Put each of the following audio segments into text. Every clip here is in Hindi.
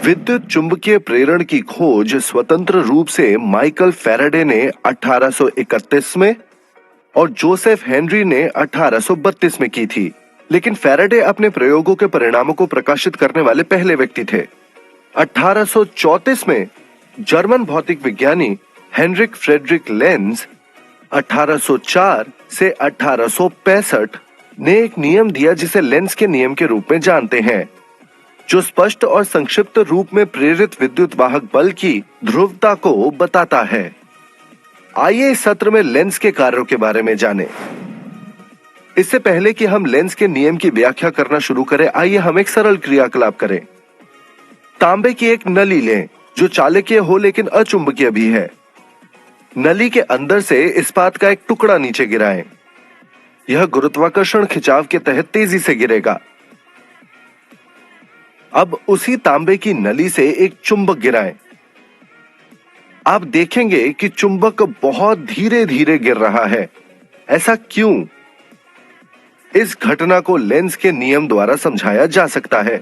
विद्युत चुंबकीय प्रेरण की खोज स्वतंत्र रूप से माइकल फैराडे ने 1831 में और जोसेफ हेनरी ने 1832 में की थी, लेकिन फैराडे अपने प्रयोगों के परिणामों को प्रकाशित करने वाले पहले व्यक्ति थे। 1834 में जर्मन भौतिक विज्ञानी हेनरिक फ्रेडरिक लेंज 1804 से 1865 ने एक नियम दिया जिसे लेंज के नियम के रूप में जानते हैं, जो स्पष्ट और संक्षिप्त रूप में प्रेरित विद्युत वाहक बल की ध्रुवता को बताता है। आइए इस सत्र में लेंज के कार्यों के बारे में जानें। इससे पहले कि हम लेंज के नियम की व्याख्या करना शुरू करें, आइए हम एक सरल क्रियाकलाप करें। तांबे की एक नली लें जो चालकीय हो लेकिन अचुंबकीय भी है। नली के अंदर से इस्पात का एक टुकड़ा नीचे गिराएं। यह गुरुत्वाकर्षण खिंचाव के तहत तेजी से गिरेगा। अब उसी तांबे की नली से एक चुंबक गिराएं। आप देखेंगे कि चुंबक बहुत धीरे धीरे गिर रहा है। ऐसा क्यों? इस घटना को लेंज के नियम द्वारा समझाया जा सकता है।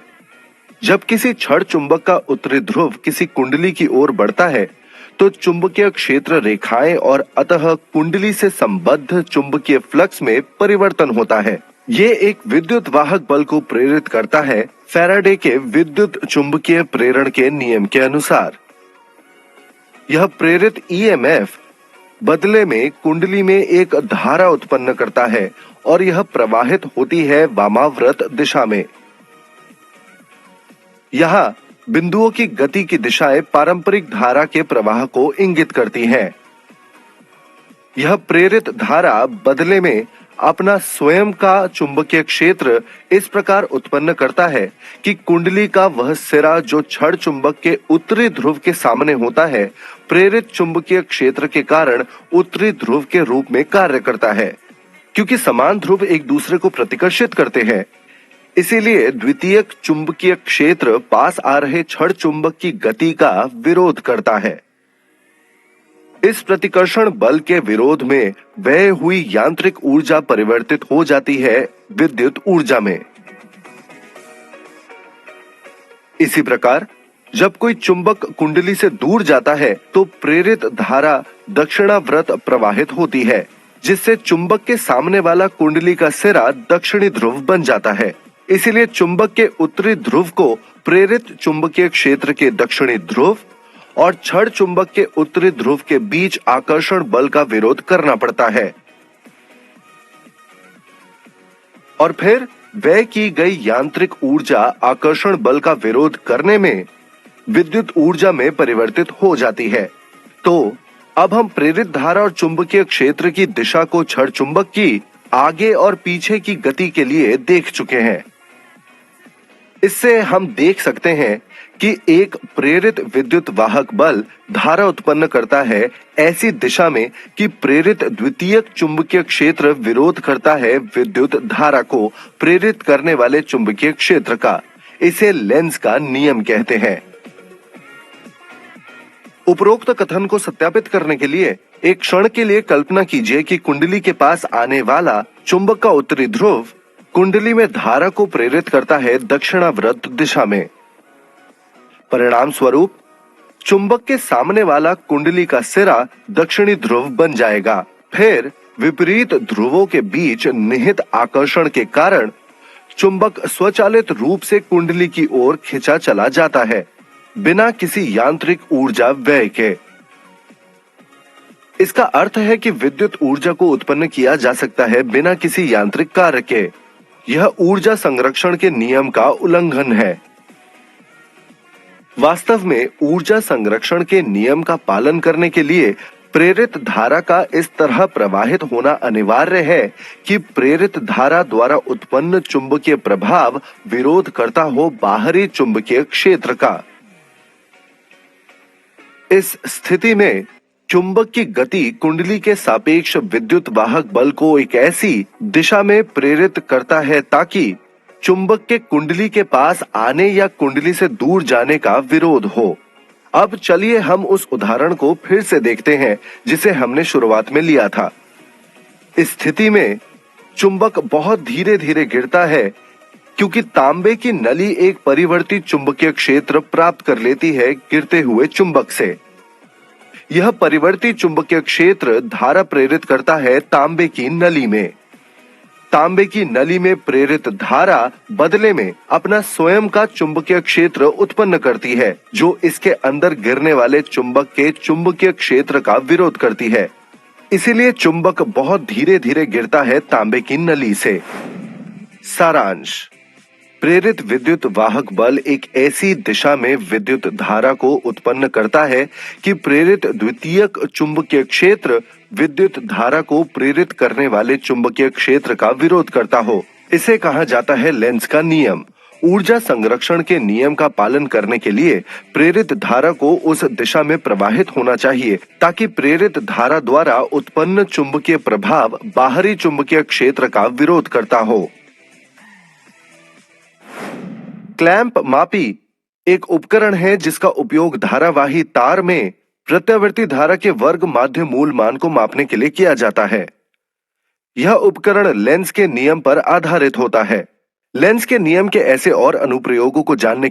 जब किसी छड़ चुंबक का उत्तरी ध्रुव किसी कुंडली की ओर बढ़ता है तो चुंबकीय क्षेत्र रेखाएं और अतः कुंडली से संबद्ध चुंबकीय फ्लक्स में परिवर्तन होता है। ये एक विद्युत वाहक बल को प्रेरित करता है, फैराडे के विद्युत चुंबकीय प्रेरण के नियम के अनुसार। यह प्रेरित ईएमएफ बदले में कुंडली में एक धारा उत्पन्न करता है और यह प्रवाहित होती है वामाव्रत दिशा में। यहाँ बिंदुओं की गति की दिशाएं पारंपरिक धारा के प्रवाह को इंगित करती हैं। यह प्रेरित धारा बदले में अपना स्वयं का चुंबकीय क्षेत्र इस प्रकार उत्पन्न करता है कि कुंडली का वह सिरा जो छड़ चुंबक के उत्तरी ध्रुव के सामने होता है, प्रेरित चुंबकीय क्षेत्र के कारण उत्तरी ध्रुव के रूप में कार्य करता है। क्योंकि समान ध्रुव एक दूसरे को प्रतिकर्षित करते हैं, इसीलिए द्वितीयक चुंबकीय क्षेत्र पास आ रहे छड़ चुंबक की गति का विरोध करता है। इस प्रतिकर्षण बल के विरोध में व्यय हुई यांत्रिक ऊर्जा परिवर्तित हो जाती है विद्युत ऊर्जा में। इसी प्रकार जब कोई चुंबक कुंडली से दूर जाता है तो प्रेरित धारा दक्षिणाव्रत प्रवाहित होती है, जिससे चुंबक के सामने वाला कुंडली का सिरा दक्षिणी ध्रुव बन जाता है। इसीलिए चुंबक के उत्तरी ध्रुव को प्रेरित चुंबकीय क्षेत्र के दक्षिणी ध्रुव और छड़ चुंबक के उत्तरी ध्रुव के बीच आकर्षण बल का विरोध करना पड़ता है और फिर व्यय की गई यांत्रिक ऊर्जा आकर्षण बल का विरोध करने में विद्युत ऊर्जा में परिवर्तित हो जाती है। तो अब हम प्रेरित धारा और चुंबकीय क्षेत्र की दिशा को छड़ चुंबक की आगे और पीछे की गति के लिए देख चुके हैं। इससे हम देख सकते हैं कि एक प्रेरित विद्युत वाहक बल धारा उत्पन्न करता है ऐसी दिशा में कि प्रेरित द्वितीयक चुंबकीय क्षेत्र विरोध करता है विद्युत धारा को प्रेरित करने वाले चुंबकीय क्षेत्र का। इसे लेंज का नियम कहते हैं। उपरोक्त कथन को सत्यापित करने के लिए एक क्षण के लिए कल्पना कीजिए कि कुंडली के पास आने वाला चुंबक का उत्तरी ध्रुव कुंडली में धारा को प्रेरित करता है दक्षिणाव्रत दिशा में। परिणाम स्वरूप चुंबक के सामने वाला कुंडली का सिरा दक्षिणी ध्रुव बन जाएगा। फिर विपरीत ध्रुवों के बीच निहित आकर्षण के कारण चुंबक स्वचालित रूप से कुंडली की ओर खिंचा चला जाता है, बिना किसी यांत्रिक ऊर्जा व्यय के। इसका अर्थ है कि विद्युत ऊर्जा को उत्पन्न किया जा सकता है बिना किसी यांत्रिक कार्य के। यह ऊर्जा संरक्षण के नियम का उल्लंघन है। वास्तव में ऊर्जा संरक्षण के नियम का पालन करने के लिए प्रेरित धारा का इस तरह प्रवाहित होना अनिवार्य है कि प्रेरित धारा द्वारा उत्पन्न चुंबकीय प्रभाव विरोध करता हो बाहरी चुंबकीय क्षेत्र का। इस स्थिति में चुंबक की गति कुंडली के सापेक्ष विद्युत वाहक बल को एक ऐसी दिशा में प्रेरित करता है ताकि चुंबक के कुंडली के पास आने या कुंडली से दूर जाने का विरोध हो। अब चलिए हम उस उदाहरण को फिर से देखते हैं जिसे हमने शुरुआत में लिया था। इस स्थिति में चुंबक बहुत धीरे धीरे गिरता है क्योंकि तांबे की नली एक परिवर्ती चुंबकीय क्षेत्र प्राप्त कर लेती है गिरते हुए चुंबक से। यह परिवर्ती चुंबकीय क्षेत्र धारा प्रेरित करता है तांबे की नली में। तांबे की नली में प्रेरित धारा बदले में अपना स्वयं का चुंबकीय क्षेत्र उत्पन्न करती है, जो इसके अंदर गिरने वाले चुंबक के चुंबकीय क्षेत्र का विरोध करती है। इसीलिए चुंबक बहुत धीरे धीरे गिरता है तांबे की नली से। सारांश: प्रेरित विद्युत वाहक बल एक ऐसी दिशा में विद्युत धारा को उत्पन्न करता है कि प्रेरित द्वितीयक चुंबकीय क्षेत्र विद्युत धारा को प्रेरित करने वाले चुंबकीय क्षेत्र का विरोध करता हो। इसे कहा जाता है लेंज का नियम। ऊर्जा संरक्षण के नियम का पालन करने के लिए प्रेरित धारा को उस दिशा में प्रवाहित होना चाहिए ताकि प्रेरित धारा द्वारा उत्पन्न चुंबकीय प्रभाव बाहरी चुंबकीय क्षेत्र का विरोध करता हो। क्लैंप मापी एक उपकरण है जिसका उपयोग धारावाही तार में प्रत्यावर्ती धारा के वर्ग माध्य मूल मान को मापने के लिए किया जाता है। यह उपकरण लेंज के नियम पर आधारित होता है। लेंज के नियम के ऐसे और अनुप्रयोगों को जानने